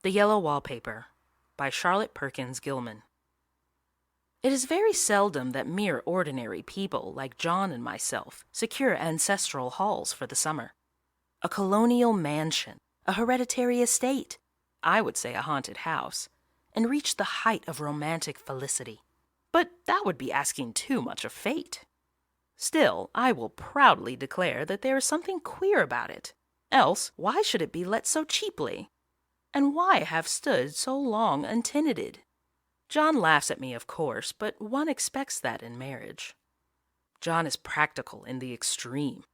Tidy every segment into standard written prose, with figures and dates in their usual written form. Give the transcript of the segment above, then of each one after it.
The Yellow Wallpaper by Charlotte Perkins Gilman. It is very seldom that mere ordinary people like John and myself secure ancestral halls for the summer. A colonial mansion, a hereditary estate, I would say a haunted house, and reach the height of romantic felicity. But that would be asking too much of fate. Still, I will proudly declare that there is something queer about it. Else, why should it be let so cheaply? And why have stood so long untenanted? John laughs at me, of course, but one expects that in marriage. John is practical in the extreme.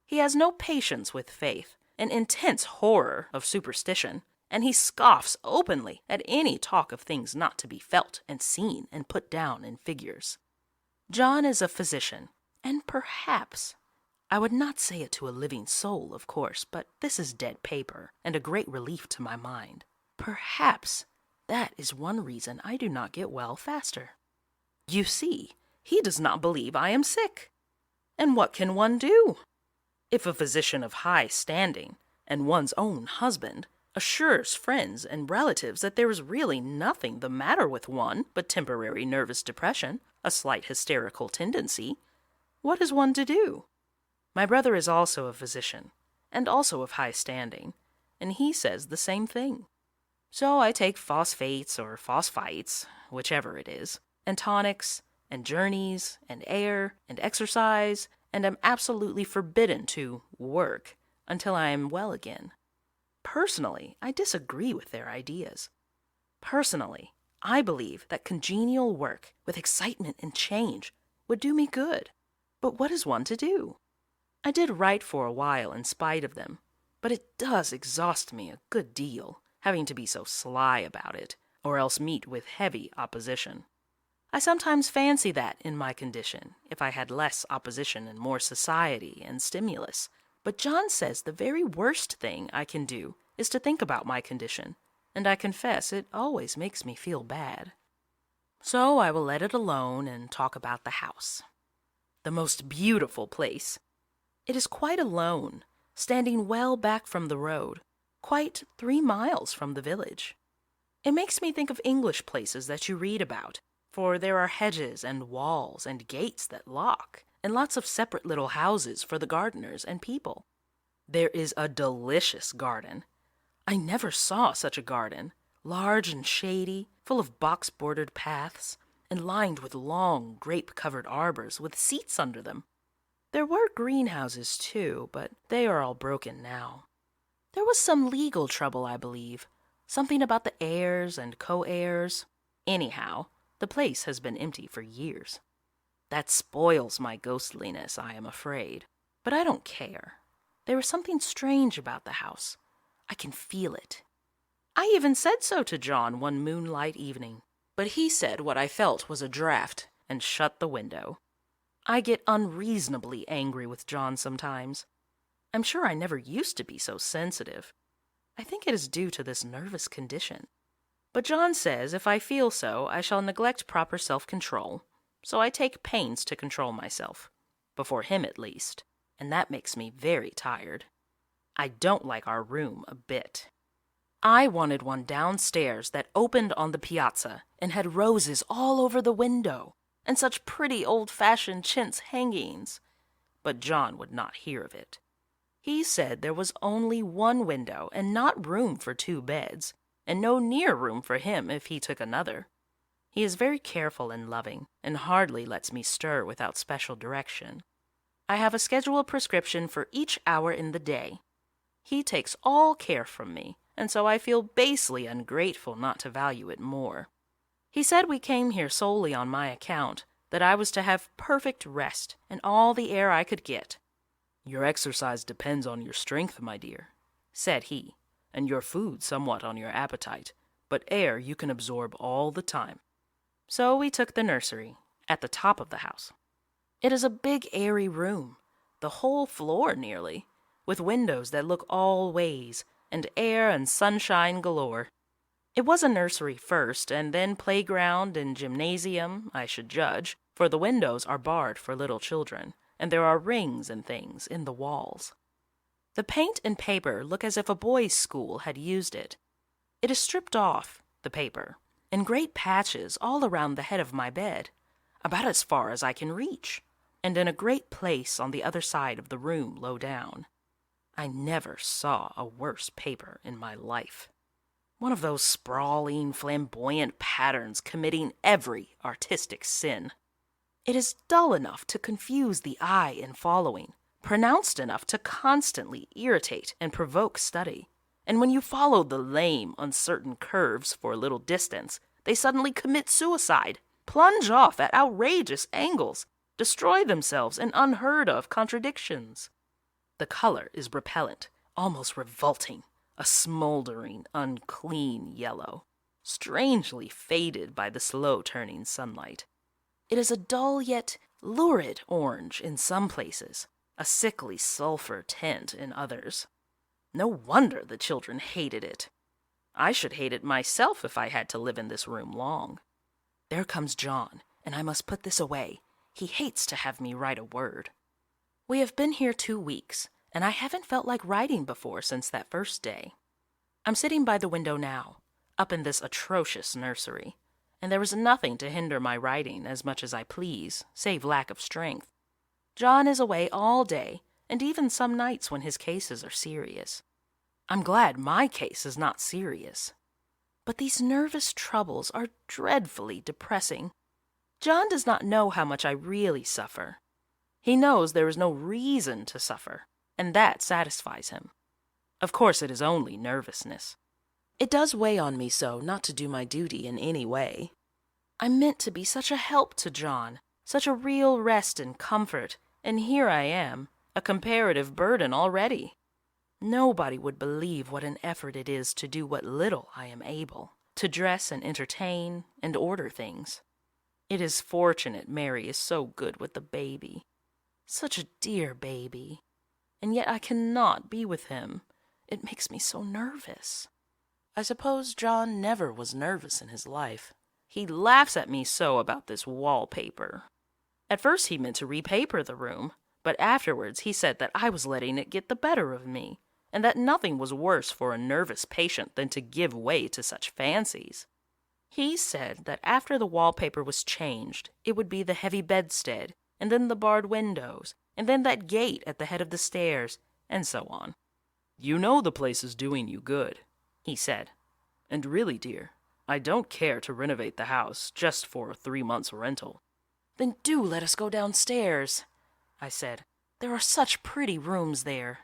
He has no patience with faith, an intense horror of superstition, and he scoffs openly at any talk of things not to be felt and seen and put down in figures. John is a physician, and perhaps, I would not say it to a living soul, of course, but this is dead paper, and a great relief to my mind. Perhaps that is one reason I do not get well faster. You see, he does not believe I am sick. And what can one do? If a physician of high standing, and one's own husband, assures friends and relatives that there is really nothing the matter with one but temporary nervous depression, a slight hysterical tendency, what is one to do? My brother is also a physician, and also of high standing, and he says the same thing. So I take phosphates or phosphites, whichever it is, and tonics, and journeys, and air, and exercise, and am absolutely forbidden to work until I am well again. Personally, I disagree with their ideas. Personally, I believe that congenial work with excitement and change would do me good. But what is one to do? I did write for a while in spite of them, but it does exhaust me a good deal, having to be so sly about it, or else meet with heavy opposition. I sometimes fancy that, in my condition, if I had less opposition and more society and stimulus. But John says the very worst thing I can do is to think about my condition, and I confess it always makes me feel bad. So I will let it alone and talk about the house. The most beautiful place. It is quite alone, standing well back from the road, quite 3 miles from the village. It makes me think of English places that you read about, for there are hedges and walls and gates that lock, and lots of separate little houses for the gardeners and people. There is a delicious garden. I never saw such a garden, large and shady, full of box-bordered paths, and lined with long grape-covered arbors with seats under them. There were greenhouses, too, but they are all broken now. There was some legal trouble, I believe, something about the heirs and co-heirs. Anyhow, the place has been empty for years. That spoils my ghostliness, I am afraid. But I don't care. There is something strange about the house. I can feel it. I even said so to John one moonlight evening, but he said what I felt was a draught and shut the window. I get unreasonably angry with John sometimes. I'm sure I never used to be so sensitive. I think it is due to this nervous condition. But John says if I feel so, I shall neglect proper self-control. So I take pains to control myself, before him at least, and that makes me very tired. I don't like our room a bit. I wanted one downstairs that opened on the piazza and had roses all over the window, and such pretty old-fashioned chintz hangings. But John would not hear of it. He said there was only one window and not room for 2 beds, and no near room for him if he took another. He is very careful and loving, and hardly lets me stir without special direction. I have a scheduled prescription for each hour in the day. He takes all care from me, and so I feel basely ungrateful not to value it more. He said we came here solely on my account, that I was to have perfect rest and all the air I could get. "Your exercise depends on your strength, my dear," said he, "and your food somewhat on your appetite, but air you can absorb all the time." So we took the nursery, at the top of the house. It is a big airy room, the whole floor nearly, with windows that look all ways, and air and sunshine galore. It was a nursery first, and then playground and gymnasium, I should judge, for the windows are barred for little children, and there are rings and things in the walls. The paint and paper look as if a boys' school had used it. It is stripped off, the paper, in great patches all around the head of my bed, about as far as I can reach, and in a great place on the other side of the room low down. I never saw a worse paper in my life. One of those sprawling, flamboyant patterns committing every artistic sin. It is dull enough to confuse the eye in following, pronounced enough to constantly irritate and provoke study. And when you follow the lame, uncertain curves for a little distance, they suddenly commit suicide, plunge off at outrageous angles, destroy themselves in unheard-of contradictions. The color is repellent, almost revolting, a smoldering, unclean yellow, strangely faded by the slow-turning sunlight. It is a dull yet lurid orange in some places, a sickly sulphur tint in others. No wonder the children hated it. I should hate it myself if I had to live in this room long. There comes John, and I must put this away. He hates to have me write a word. We have been here 2 weeks, and I haven't felt like writing before since that first day. I'm sitting by the window now, up in this atrocious nursery, and there is nothing to hinder my writing as much as I please, save lack of strength. John is away all day, and even some nights when his cases are serious. I'm glad my case is not serious. But these nervous troubles are dreadfully depressing. John does not know how much I really suffer. He knows there is no reason to suffer, and that satisfies him. Of course, it is only nervousness. It does weigh on me so not to do my duty in any way. I meant to be such a help to John, such a real rest and comfort, and here I am, a comparative burden already. Nobody would believe what an effort it is to do what little I am able, to dress and entertain and order things. It is fortunate Mary is so good with the baby. Such a dear baby. And yet I cannot be with him. It makes me so nervous. I suppose John never was nervous in his life. He laughs at me so about this wallpaper. At first he meant to repaper the room, but afterwards he said that I was letting it get the better of me, and that nothing was worse for a nervous patient than to give way to such fancies. He said that after the wallpaper was changed, it would be the heavy bedstead, and then the barred windows, and then that gate at the head of the stairs, and so on. "You know the place is doing you good," he said. "And really, dear, I don't care to renovate the house just for 3 months' rental." "Then do let us go downstairs," I said. "There are such pretty rooms there."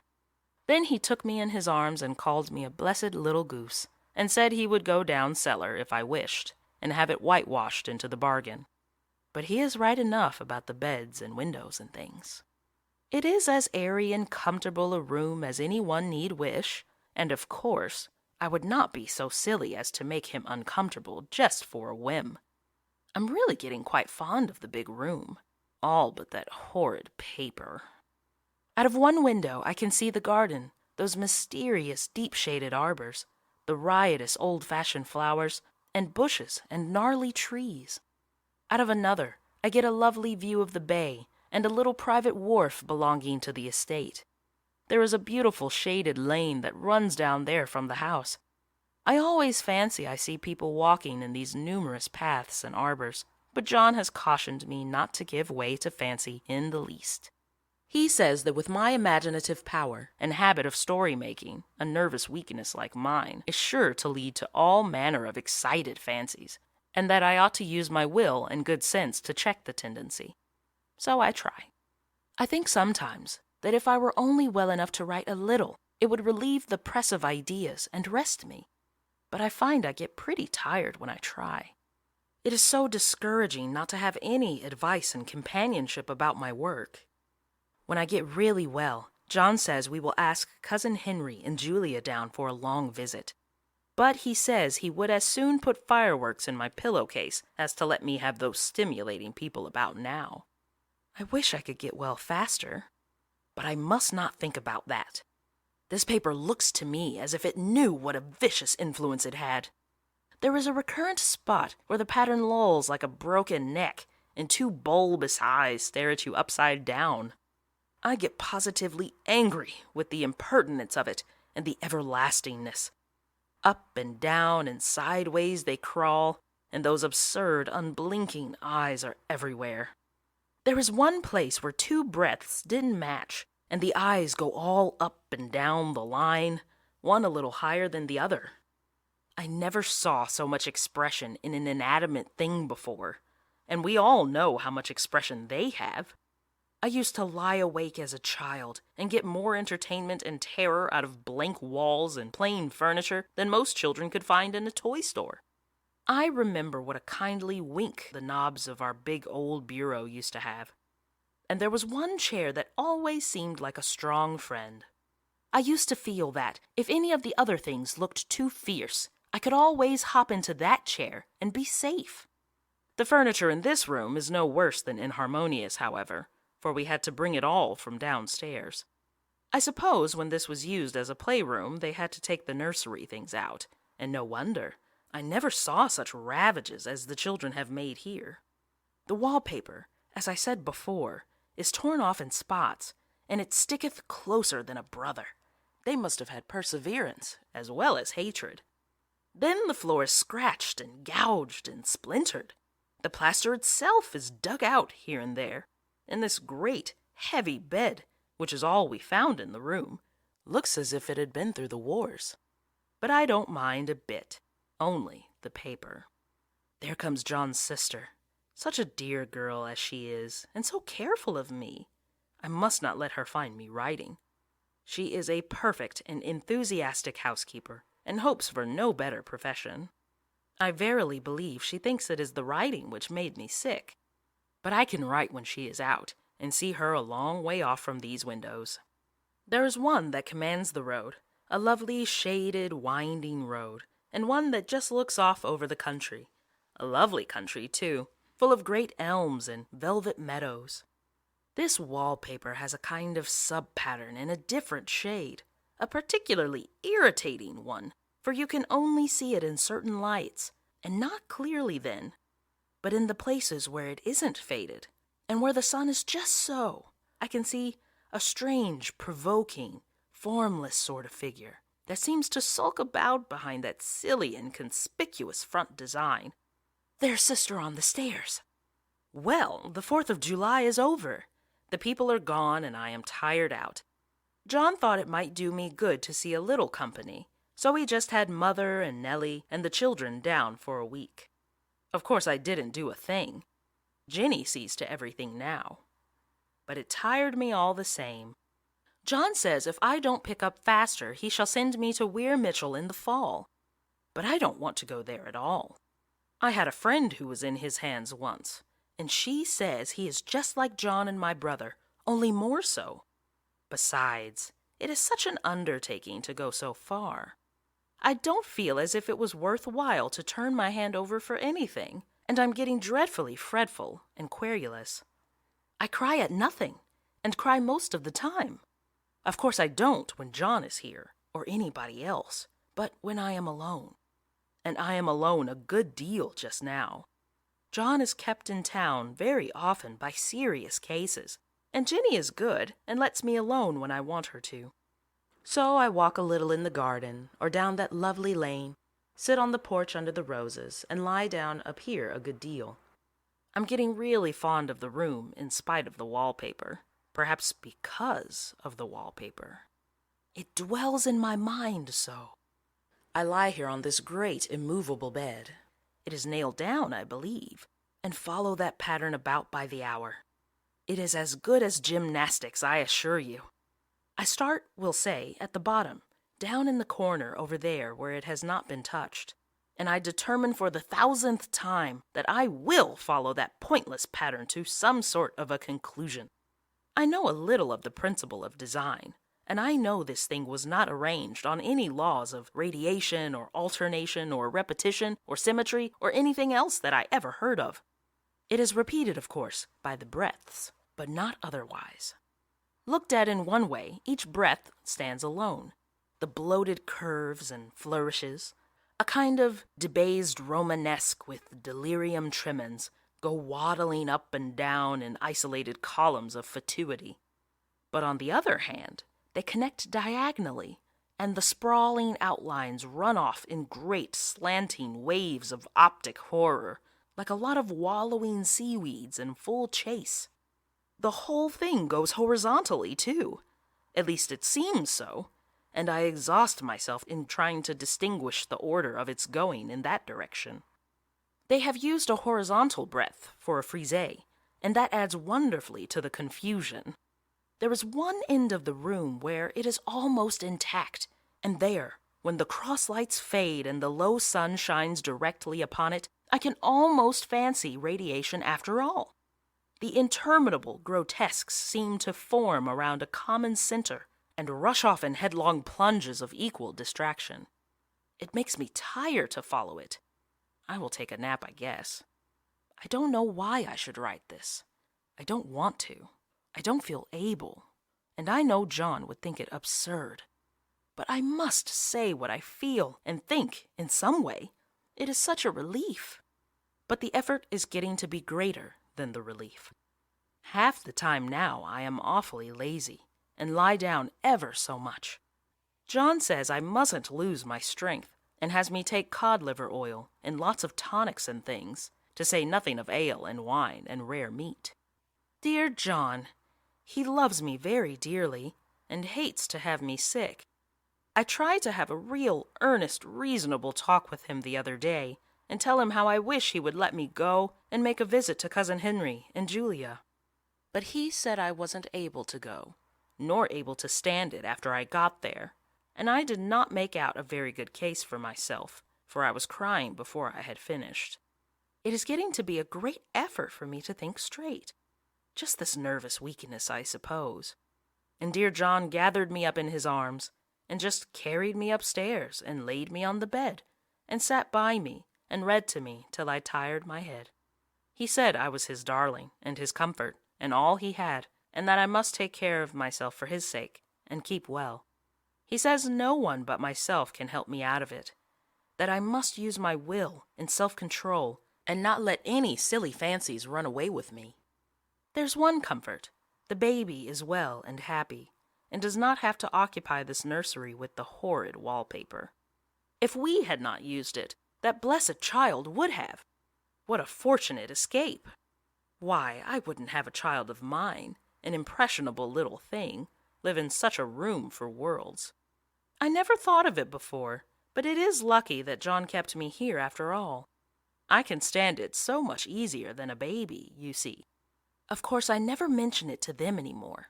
Then he took me in his arms and called me a blessed little goose, and said he would go down cellar if I wished, and have it whitewashed into the bargain. But he is right enough about the beds and windows and things. It is as airy and comfortable a room as any one need wish, and of course I would not be so silly as to make him uncomfortable just for a whim. I'm really getting quite fond of the big room, all but that horrid paper. Out of one window I can see the garden, those mysterious deep-shaded arbors, the riotous old-fashioned flowers, and bushes and gnarly trees. Out of another I get a lovely view of the bay and a little private wharf belonging to the estate. There is a beautiful shaded lane that runs down there from the house. I always fancy I see people walking in these numerous paths and arbors, but John has cautioned me not to give way to fancy in the least. He says that with my imaginative power and habit of story-making, a nervous weakness like mine is sure to lead to all manner of excited fancies, and that I ought to use my will and good sense to check the tendency. So I try. I think sometimes that if I were only well enough to write a little, it would relieve the press of ideas and rest me. But I find I get pretty tired when I try. It is so discouraging not to have any advice and companionship about my work. When I get really well, John says we will ask Cousin Henry and Julia down for a long visit. But he says he would as soon put fireworks in my pillowcase as to let me have those stimulating people about now. I wish I could get well faster, but I must not think about that. This paper looks to me as if it knew what a vicious influence it had. There is a recurrent spot where the pattern lolls like a broken neck, and 2 bulbous eyes stare at you upside down. I get positively angry with the impertinence of it and the everlastingness. Up and down and sideways they crawl, and those absurd, unblinking eyes are everywhere. There is one place where two breadths didn't match, and the eyes go all up and down the line, one a little higher than the other. I never saw so much expression in an inanimate thing before, and we all know how much expression they have. I used to lie awake as a child and get more entertainment and terror out of blank walls and plain furniture than most children could find in a toy store. I remember what a kindly wink the knobs of our big old bureau used to have. And there was one chair that always seemed like a strong friend. I used to feel that, if any of the other things looked too fierce, I could always hop into that chair and be safe. The furniture in this room is no worse than inharmonious, however, for we had to bring it all from downstairs. I suppose when this was used as a playroom, they had to take the nursery things out, and no wonder. I never saw such ravages as the children have made here. The wallpaper, as I said before, is torn off in spots, and it sticketh closer than a brother. They must have had perseverance as well as hatred. Then the floor is scratched and gouged and splintered. The plaster itself is dug out here and there, and this great, heavy bed, which is all we found in the room, looks as if it had been through the wars. But I don't mind a bit, only the paper. There comes John's sister, such a dear girl as she is, and so careful of me. I must not let her find me writing. She is a perfect and enthusiastic housekeeper, and hopes for no better profession. I verily believe she thinks it is the writing which made me sick. But I can write when she is out, and see her a long way off from these windows. There is one that commands the road, a lovely shaded, winding road, and one that just looks off over the country. A lovely country, too, full of great elms and velvet meadows. This wallpaper has a kind of sub-pattern in a different shade, a particularly irritating one, for you can only see it in certain lights, and not clearly then, but in the places where it isn't faded, and where the sun is just so, I can see a strange, provoking, formless sort of figure that seems to sulk about behind that silly and conspicuous front design. There's Sister on the stairs. Well, the 4th of July is over. The people are gone, and I am tired out. John thought it might do me good to see a little company, so he just had Mother and Nellie and the children down for a week. Of course, I didn't do a thing. Ginny sees to everything now. But it tired me all the same. John says if I don't pick up faster, he shall send me to Weir Mitchell in the fall. But I don't want to go there at all. I had a friend who was in his hands once, and she says he is just like John and my brother, only more so. Besides, it is such an undertaking to go so far. I don't feel as if it was worth while to turn my hand over for anything, and I'm getting dreadfully fretful and querulous. I cry at nothing, and cry most of the time. Of course I don't when John is here, or anybody else, but when I am alone. And I am alone a good deal just now. John is kept in town very often by serious cases, and Ginny is good and lets me alone when I want her to. So I walk a little in the garden, or down that lovely lane, sit on the porch under the roses, and lie down up here a good deal. I'm getting really fond of the room in spite of the wallpaper, perhaps because of the wallpaper. It dwells in my mind so. I lie here on this great immovable bed. It is nailed down, I believe, and follow that pattern about by the hour. It is as good as gymnastics, I assure you. I start, we'll say, at the bottom, down in the corner over there where it has not been touched, and I determine for the 1000th time that I will follow that pointless pattern to some sort of a conclusion. I know a little of the principle of design, and I know this thing was not arranged on any laws of radiation or alternation or repetition or symmetry or anything else that I ever heard of. It is repeated, of course, by the breadths, but not otherwise. Looked at in one way, each breadth stands alone. The bloated curves and flourishes, a kind of debased Romanesque with delirium tremens, go waddling up and down in isolated columns of fatuity. But on the other hand, they connect diagonally, and the sprawling outlines run off in great slanting waves of optic horror, like a lot of wallowing seaweeds in full chase. The whole thing goes horizontally, too. At least it seems so, and I exhaust myself in trying to distinguish the order of its going in that direction. They have used a horizontal breadth for a frisée, and that adds wonderfully to the confusion. There is one end of the room where it is almost intact, and there, when the cross lights fade and the low sun shines directly upon it, I can almost fancy radiation after all. The interminable grotesques seem to form around a common center and rush off in headlong plunges of equal distraction. It makes me tired to follow it. I will take a nap, I guess. I don't know why I should write this. I don't want to. I don't feel able. And I know John would think it absurd. But I must say what I feel and think in some way. It is such a relief. But the effort is getting to be greater than the relief. Half the time now I am awfully lazy and lie down ever so much. John says I mustn't lose my strength and has me take cod liver oil and lots of tonics and things, to say nothing of ale and wine and rare meat. Dear John, he loves me very dearly and hates to have me sick. I tried to have a real, earnest, reasonable talk with him the other day and tell him how I wish he would let me go and make a visit to Cousin Henry and Julia. But he said I wasn't able to go, nor able to stand it after I got there, and I did not make out a very good case for myself, for I was crying before I had finished. It is getting to be a great effort for me to think straight. Just this nervous weakness, I suppose. And dear John gathered me up in his arms and just carried me upstairs and laid me on the bed and sat by me and read to me till I tired my head. He said I was his darling and his comfort and all he had, and that I must take care of myself for his sake and keep well. He says no one but myself can help me out of it, that I must use my will and self-control and not let any silly fancies run away with me. There's one comfort. The baby is well and happy, and does not have to occupy this nursery with the horrid wallpaper. If we had not used it, that blessed child would have. What a fortunate escape! Why, I wouldn't have a child of mine, an impressionable little thing, live in such a room for worlds. I never thought of it before, but it is lucky that John kept me here after all. I can stand it so much easier than a baby, you see. Of course, I never mention it to them any more.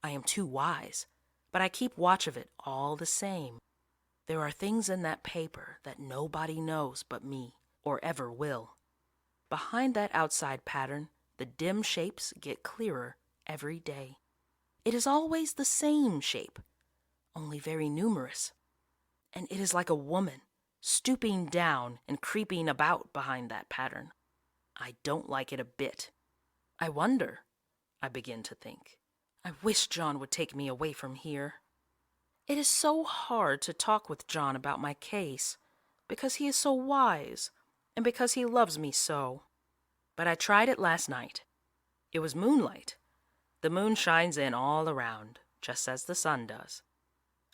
I am too wise, but I keep watch of it all the same. There are things in that paper that nobody knows but me, or ever will. Behind that outside pattern, the dim shapes get clearer every day. It is always the same shape, only very numerous. And it is like a woman, stooping down and creeping about behind that pattern. I don't like it a bit. I wonder, I begin to think. I wish John would take me away from here. It is so hard to talk with John about my case, because he is so wise, and because he loves me so. But I tried it last night. It was moonlight. The moon shines in all around, just as the sun does.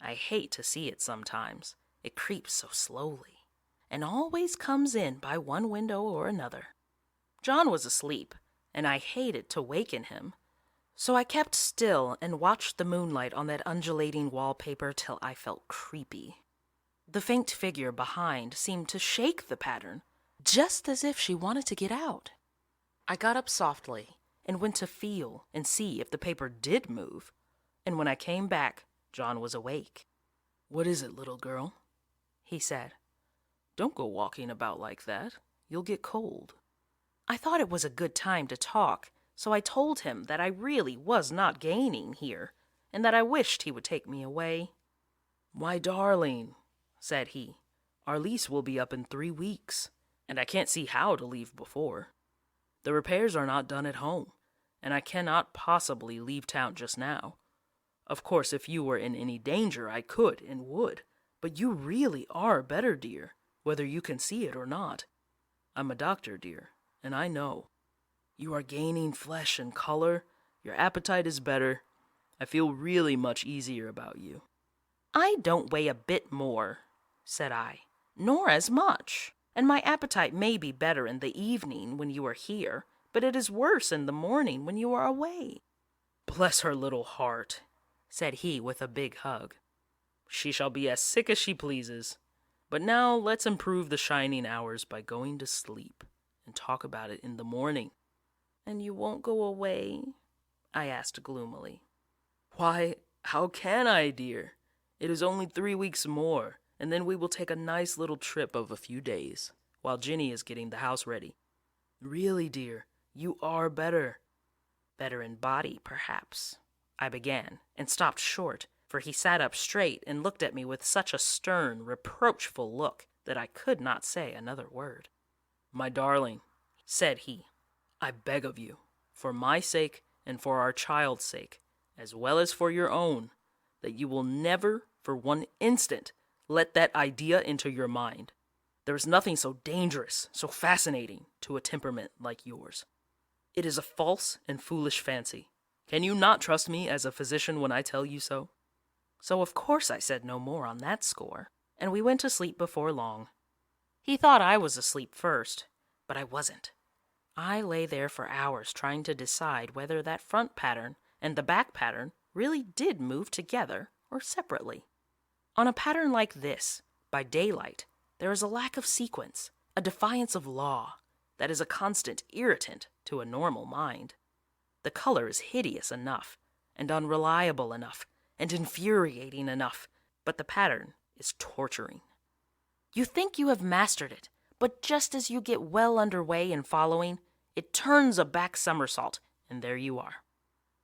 I hate to see it sometimes. It creeps so slowly, and always comes in by one window or another. John was asleep, and I hated to waken him. So I kept still and watched the moonlight on that undulating wallpaper till I felt creepy. The faint figure behind seemed to shake the pattern, just as if she wanted to get out. I got up softly and went to feel and see if the paper did move, and when I came back, John was awake. "What is it, little girl?" he said. "Don't go walking about like that. You'll get cold." I thought it was a good time to talk, so I told him that I really was not gaining here, and that I wished he would take me away. "My darling," said he, "our lease will be up in 3 weeks, and I can't see how to leave before. The repairs are not done at home, and I cannot possibly leave town just now. Of course, if you were in any danger, I could and would, but you really are better, dear, whether you can see it or not. I'm a doctor, dear, and I know. You are gaining flesh and color, your appetite is better. I feel really much easier about you." "I don't weigh a bit more," said I, "nor as much, and my appetite may be better in the evening when you are here, but it is worse in the morning when you are away." "Bless her little heart," said he with a big hug. "She shall be as sick as she pleases. But now let's improve the shining hours by going to sleep and talk about it in the morning." "And you won't go away?" I asked gloomily. "Why, how can I, dear? It is only 3 weeks more, and then we will take a nice little trip of a few days, while Ginny is getting the house ready. Really, dear, you are better." "Better in body, perhaps," I began, and stopped short, for he sat up straight and looked at me with such a stern, reproachful look that I could not say another word. "My darling," said he, "I beg of you, for my sake and for our child's sake, as well as for your own, that you will never, for one instant, let that idea into your mind. There is nothing so dangerous, so fascinating, to a temperament like yours. It is a false and foolish fancy. Can you not trust me as a physician when I tell you so?" So of course I said no more on that score, and we went to sleep before long. He thought I was asleep first, but I wasn't. I lay there for hours trying to decide whether that front pattern and the back pattern really did move together or separately. On a pattern like this, by daylight, there is a lack of sequence, a defiance of law, that is a constant irritant to a normal mind. The color is hideous enough, and unreliable enough, and infuriating enough, but the pattern is torturing. You think you have mastered it, but just as you get well underway in following, it turns a back somersault, and there you are.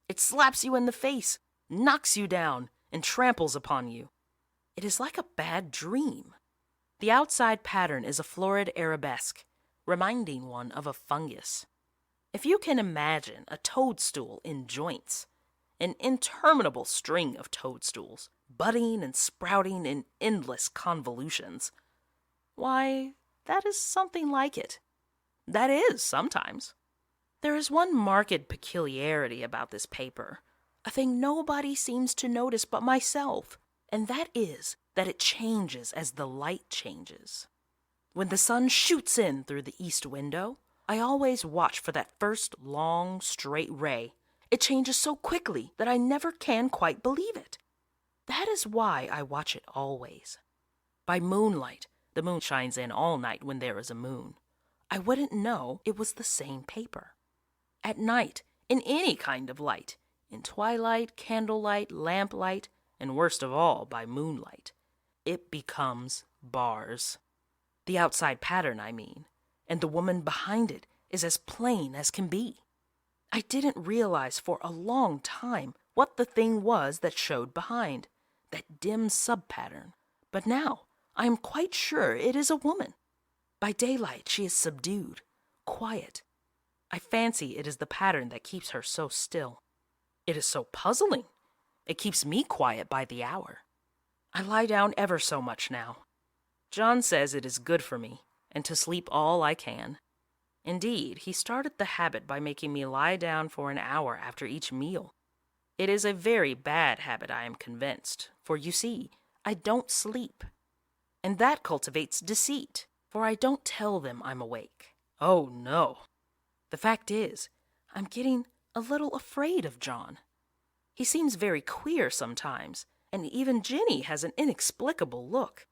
It slaps you in the face, knocks you down, and tramples upon you. It is like a bad dream. The outside pattern is a florid arabesque, reminding one of a fungus. If you can imagine a toadstool in joints, an interminable string of toadstools, budding and sprouting in endless convolutions, why, that is something like it. That is, sometimes. There is one marked peculiarity about this paper, a thing nobody seems to notice but myself, and that is that it changes as the light changes. When the sun shoots in through the east window, I always watch for that first long, straight ray. It changes so quickly that I never can quite believe it. That is why I watch it always. By moonlight, the moon shines in all night when there is a moon, I wouldn't know it was the same paper. At night, in any kind of light, in twilight, candlelight, lamplight, and worst of all, by moonlight, it becomes bars. The outside pattern, I mean, and the woman behind it is as plain as can be. I didn't realize for a long time what the thing was that showed behind, that dim sub-pattern. But now I am quite sure it is a woman. By daylight she is subdued, quiet. I fancy it is the pattern that keeps her so still. It is so puzzling. It keeps me quiet by the hour. I lie down ever so much now. John says it is good for me, and to sleep all I can. Indeed, he started the habit by making me lie down for an hour after each meal. It is a very bad habit, I am convinced, for you see, I don't sleep. And that cultivates deceit, for I don't tell them I'm awake. Oh, no. The fact is, I'm getting a little afraid of John. He seems very queer sometimes, and even Ginny has an inexplicable look.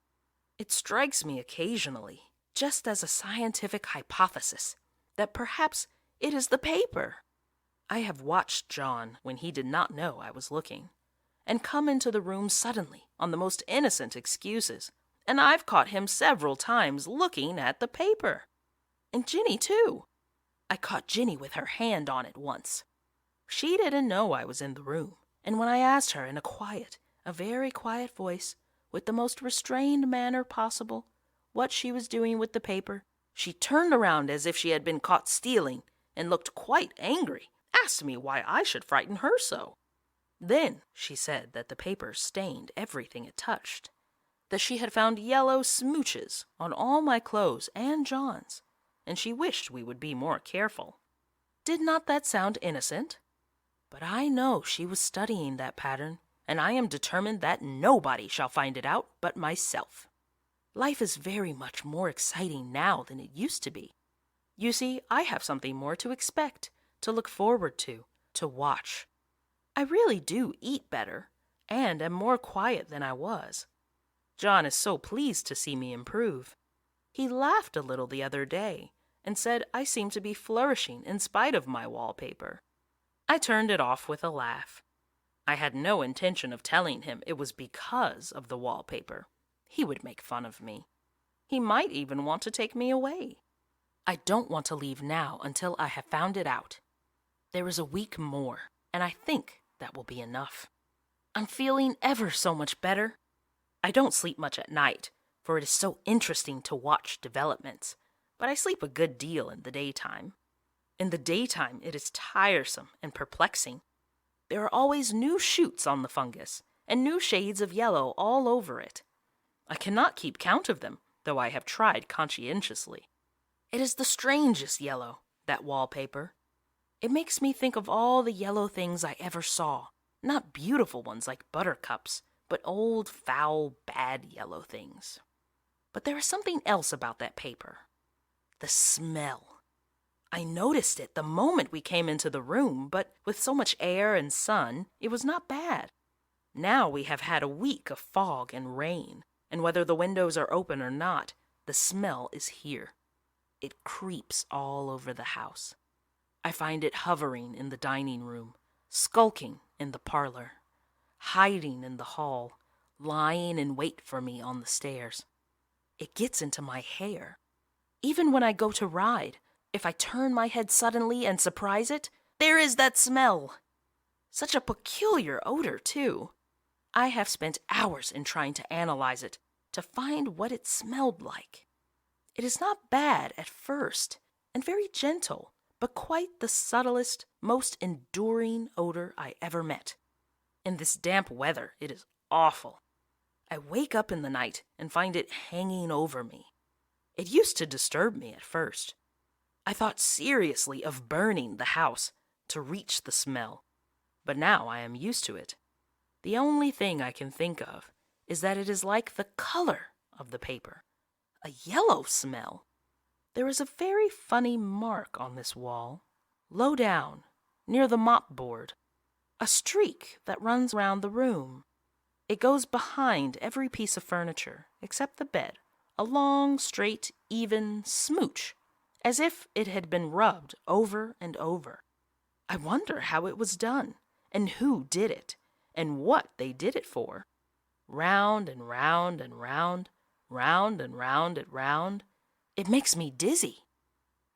It strikes me occasionally, just as a scientific hypothesis, that perhaps it is the paper. I have watched John when he did not know I was looking, and come into the room suddenly on the most innocent excuses, and I've caught him several times looking at the paper. And Ginny, too. I caught Ginny with her hand on it once. She didn't know I was in the room, and when I asked her in a very quiet voice, with the most restrained manner possible, what she was doing with the paper, she turned around as if she had been caught stealing, and looked quite angry, asked me why I should frighten her so. Then she said that the paper stained everything it touched, that she had found yellow smooches on all my clothes and John's, and she wished we would be more careful. Did not that sound innocent? But I know she was studying that pattern, and I am determined that nobody shall find it out but myself. Life is very much more exciting now than it used to be. You see, I have something more to expect, to look forward to watch. I really do eat better, and am more quiet than I was. John is so pleased to see me improve. He laughed a little the other day, and said I seemed to be flourishing in spite of my wallpaper. I turned it off with a laugh. I had no intention of telling him it was because of the wallpaper. He would make fun of me. He might even want to take me away. I don't want to leave now until I have found it out. There is a week more, and I think that will be enough. I'm feeling ever so much better. I don't sleep much at night, for it is so interesting to watch developments, but I sleep a good deal in the daytime. In the daytime, it is tiresome and perplexing. There are always new shoots on the fungus, and new shades of yellow all over it. I cannot keep count of them, though I have tried conscientiously. It is the strangest yellow, that wallpaper. It makes me think of all the yellow things I ever saw, not beautiful ones like buttercups, but old, foul, bad yellow things. But there is something else about that paper. The smell. I noticed it the moment we came into the room, but with so much air and sun, it was not bad. Now we have had a week of fog and rain, and whether the windows are open or not, the smell is here. It creeps all over the house. I find it hovering in the dining room, skulking in the parlor, hiding in the hall, lying in wait for me on the stairs. It gets into my hair. Even when I go to ride, if I turn my head suddenly and surprise it, there is that smell. Such a peculiar odor, too. I have spent hours in trying to analyze it, to find what it smelled like. It is not bad at first, and very gentle, but quite the subtlest, most enduring odor I ever met. In this damp weather, it is awful. I wake up in the night and find it hanging over me. It used to disturb me at first. I thought seriously of burning the house to reach the smell, but now I am used to it. The only thing I can think of is that it is like the color of the paper, a yellow smell. There is a very funny mark on this wall, low down, near the mop-board, a streak that runs round the room. It goes behind every piece of furniture, except the bed, a long, straight, even smooch, as if it had been rubbed over and over. I wonder how it was done, and who did it, and what they did it for. Round and round and round, round and round and round. It makes me dizzy.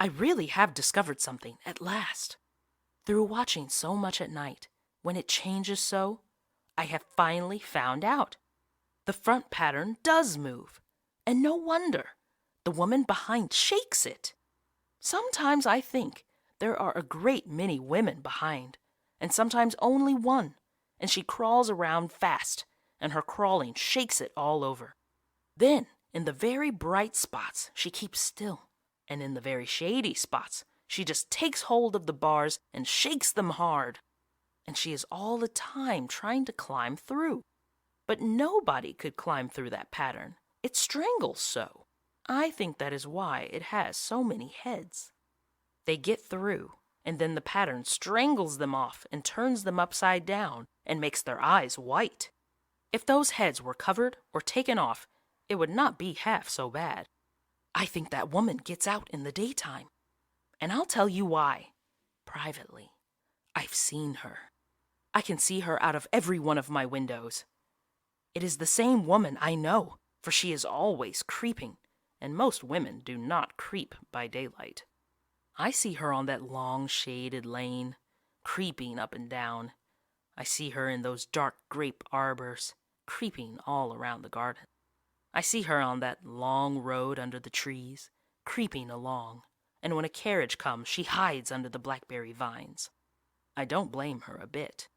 I really have discovered something at last. Through watching so much at night, when it changes so, I have finally found out. The front pattern does move, and no wonder. The woman behind shakes it. Sometimes I think there are a great many women behind, and sometimes only one, and she crawls around fast, and her crawling shakes it all over. Then, in the very bright spots, she keeps still, and in the very shady spots, she just takes hold of the bars and shakes them hard. And she is all the time trying to climb through. But nobody could climb through that pattern. It strangles so. I think that is why it has so many heads. They get through, and then the pattern strangles them off and turns them upside down and makes their eyes white. If those heads were covered or taken off, it would not be half so bad. I think that woman gets out in the daytime. And I'll tell you why. Privately. I've seen her. I can see her out of every one of my windows. It is the same woman, I know, for she is always creeping, and most women do not creep by daylight. I see her on that long shaded lane, creeping up and down. I see her in those dark grape arbors, creeping all around the garden. I see her on that long road under the trees, creeping along, and when a carriage comes, she hides under the blackberry vines. I don't blame her a bit.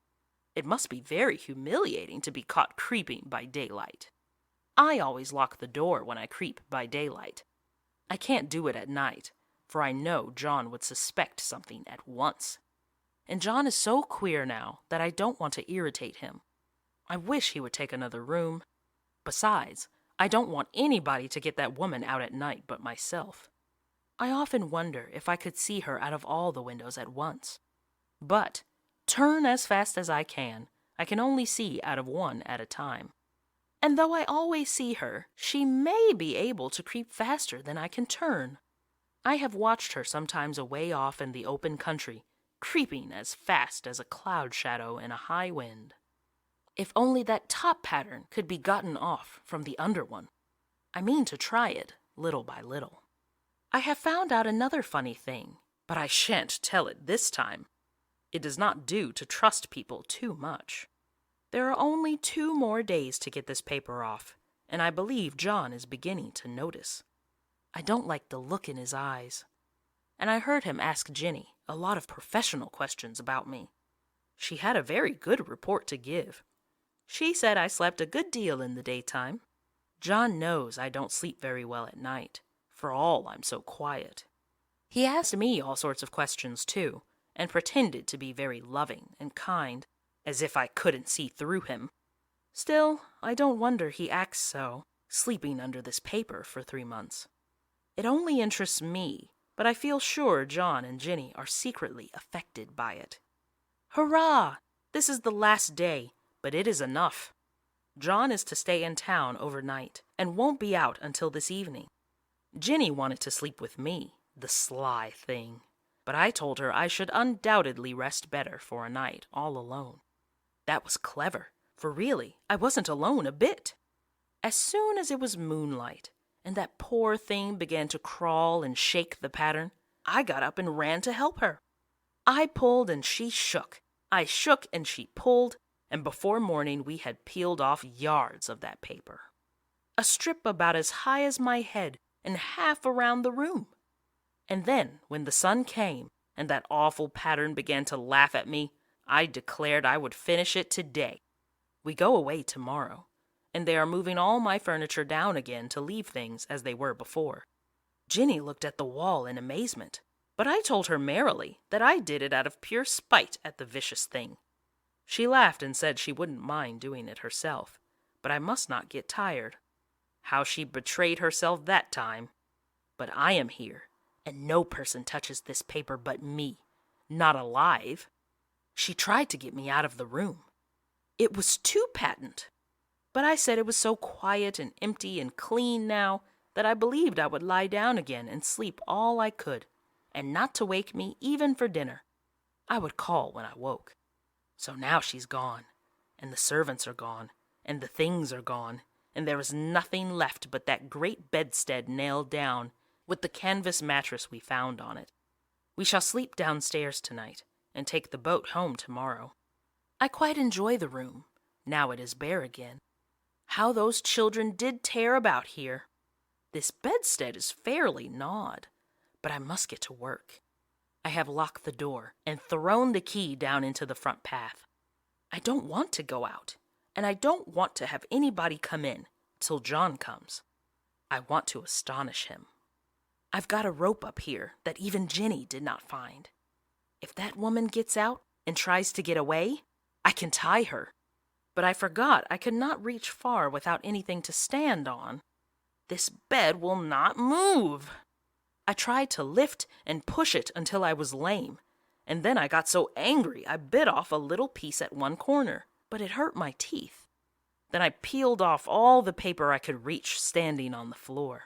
It must be very humiliating to be caught creeping by daylight. I always lock the door when I creep by daylight. I can't do it at night, for I know John would suspect something at once. And John is so queer now that I don't want to irritate him. I wish he would take another room. Besides, I don't want anybody to get that woman out at night but myself. I often wonder if I could see her out of all the windows at once. But, turn as fast as I can only see out of one at a time. And though I always see her, she may be able to creep faster than I can turn. I have watched her sometimes away off in the open country, creeping as fast as a cloud shadow in a high wind. If only that top pattern could be gotten off from the under one. I mean to try it, little by little. I have found out another funny thing, but I shan't tell it this time. It does not do to trust people too much. There are only 2 more days to get this paper off, and I believe John is beginning to notice. I don't like the look in his eyes. And I heard him ask Jenny a lot of professional questions about me. She had a very good report to give. She said I slept a good deal in the daytime. John knows I don't sleep very well at night, for all I'm so quiet. He asked me all sorts of questions, too, and pretended to be very loving and kind, as if I couldn't see through him. Still, I don't wonder he acts so, sleeping under this paper for 3 months. It only interests me, but I feel sure John and Jenny are secretly affected by it. Hurrah! This is the last day, but it is enough. John is to stay in town overnight and won't be out until this evening. Jenny wanted to sleep with me, the sly thing, but I told her I should undoubtedly rest better for a night all alone. That was clever, for really, I wasn't alone a bit. As soon as it was moonlight, and that poor thing began to crawl and shake the pattern, I got up and ran to help her. I pulled and she shook. I shook and she pulled, and before morning we had peeled off yards of that paper. A strip about as high as my head and half around the room. And then, when the sun came and that awful pattern began to laugh at me, I declared I would finish it today. We go away tomorrow, and they are moving all my furniture down again to leave things as they were before. Jenny looked at the wall in amazement, but I told her merrily that I did it out of pure spite at the vicious thing. She laughed and said she wouldn't mind doing it herself, but I must not get tired. How she betrayed herself that time! But I am here, and no person touches this paper but me, not alive. She tried to get me out of the room. It was too patent. But I said it was so quiet and empty and clean now that I believed I would lie down again and sleep all I could, and not to wake me even for dinner. I would call when I woke. So now she's gone, and the servants are gone, and the things are gone, and there is nothing left but that great bedstead nailed down, with the canvas mattress we found on it. We shall sleep downstairs tonight, and take the boat home tomorrow. I quite enjoy the room, now it is bare again. How those children did tear about here! This bedstead is fairly gnawed, but I must get to work. I have locked the door and thrown the key down into the front path. I don't want to go out, and I don't want to have anybody come in till John comes. I want to astonish him. I've got a rope up here that even Jenny did not find. If that woman gets out and tries to get away, I can tie her. But I forgot I could not reach far without anything to stand on. This bed will not move. I tried to lift and push it until I was lame, and then I got so angry I bit off a little piece at one corner, but it hurt my teeth. Then I peeled off all the paper I could reach standing on the floor.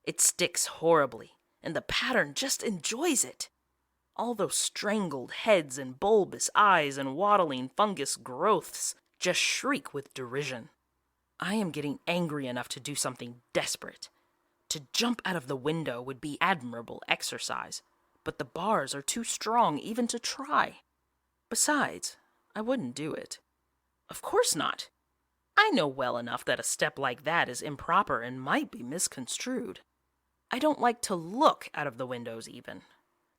It sticks horribly, and the pattern just enjoys it. All those strangled heads and bulbous eyes and waddling fungus growths just shriek with derision. I am getting angry enough to do something desperate. To jump out of the window would be admirable exercise, but the bars are too strong even to try. Besides, I wouldn't do it. Of course not. I know well enough that a step like that is improper and might be misconstrued. I don't like to look out of the windows even.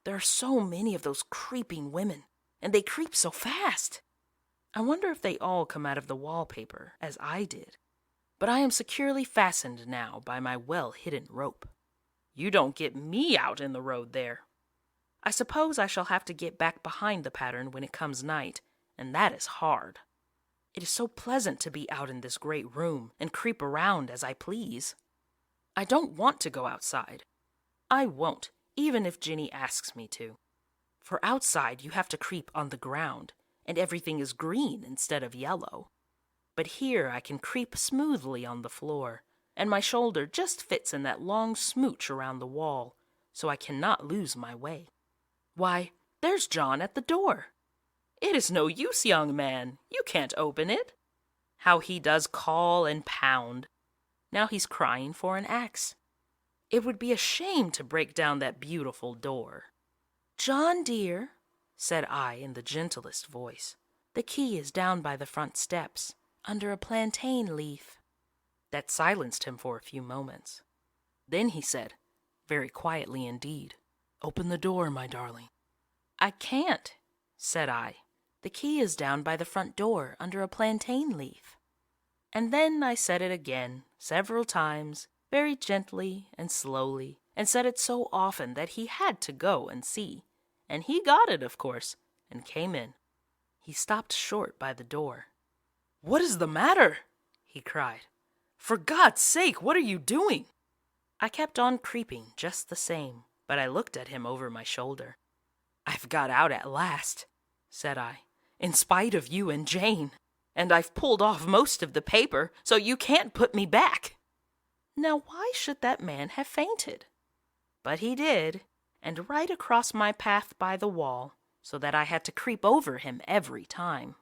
There are so many of those creeping women, and they creep so fast. I wonder if they all come out of the wallpaper, as I did. But I am securely fastened now by my well-hidden rope. You don't get me out in the road there. I suppose I shall have to get back behind the pattern when it comes night, and that is hard. It is so pleasant to be out in this great room and creep around as I please. I don't want to go outside. I won't, even if Ginny asks me to. For outside you have to creep on the ground, and everything is green instead of yellow. But here I can creep smoothly on the floor, and my shoulder just fits in that long smooch around the wall, so I cannot lose my way. Why, there's John at the door. It is no use, young man. You can't open it. How he does call and pound. Now he's crying for an axe. It would be a shame to break down that beautiful door. John, dear, said I in the gentlest voice, the key is down by the front steps, under a plantain leaf. That silenced him for a few moments. Then he said, very quietly indeed, open the door, my darling. I can't, said I. The key is down by the front door, under a plantain leaf. And then I said it again, several times, very gently and slowly, and said it so often that he had to go and see. And he got it, of course, and came in. He stopped short by the door. What is the matter? He cried. For God's sake, what are you doing? I kept on creeping just the same, but I looked at him over my shoulder. I've got out at last, said I, in spite of you and Jane, and I've pulled off most of the paper, so you can't put me back. Now why should that man have fainted? But he did, and right across my path by the wall, so that I had to creep over him every time.